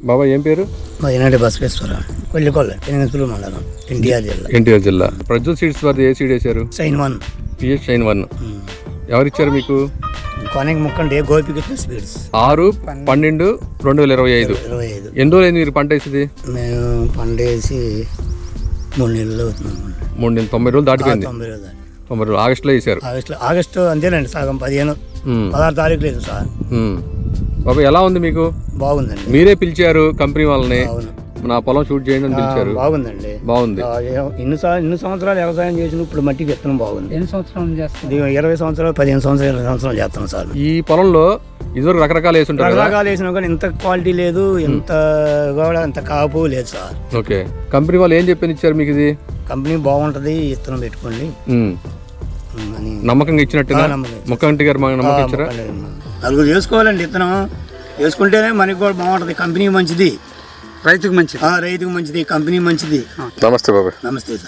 బాబా ఏం పేరు? మా ఈనాటి బసవేశ్వర కొల్లికొల్ల ఎనిమిది మండలం ఎన్టీఆర్ జిల్లా. ప్రజ్వల్ సీడ్స్ వారి ఏ సీడ్ వేశారు? Sign 1 P H shine 1. ఎవరిచ్చారు మీకు? కొనకి ముక్కండి గోపికృష్ణ స్పీడ్స్ 6/12/2025. 25 ఎన్ని రోజులు అయింది మీరు పంట వేసింది? మేము పండేసి 3 నెలలు అవుతున్నాం. 3 నెలలు 90 రోజులు దాటిపోయింది. 90 రోజులు 90 రోజులు ఆగస్టులో వేశారు. ఆగస్టు అంతేనండి, సగం 16 తారీఖు లేదు సార్. బాబా ఎలా ఉంది మీకు? బాగుందండి. మీరే పిలిచారు కంపెనీ వాళ్ళని, అవును, నా పొలం షూట్ చేయండి అని పిలిచారు. బాగుందండి. బాగుంది. ఇన్ని సంవత్సరాలు వ్యవసాయం చేసిన ఇప్పుడు మట్టి విత్తనం బాగుంది. ఎన్ని సంవత్సరాలు చేస్తాం? 20 సంవత్సరాలు 15 సంవత్సరాలు 20 సంవత్సరాలు చేస్తాను సార్. ఈ పొలంలో ఇదివరకు రకరకాలు వేసుంటారు కదా? రకరకాలు వేసినా కానీ ఇంత క్వాలిటీ లేదు, ఇంత కూడా ఇంత కాపు లేదు సార్. ఓకే, కంపెనీ వాళ్ళు ఏం చెప్పని ఇచ్చారు మీకు? ఇది కంపెనీ బాగుంటది, విత్తనం పెట్టుకోండి అని నమ్మకంగా ఇచ్చినట్టుగా. ముఖ్యమంత్రి గారు మాకు నమ్మకం ఇచ్చారా? నలుగురు చేసుకోవాలండి, విత్తనం వేసుకుంటేనే మనకి కూడా బాగుంటది. కంపెనీ మంచిది, రైతుకు మంచిది, రైతుకు మంచిది, కంపెనీ మంచిది. నమస్తే బాబా. నమస్తే సార్.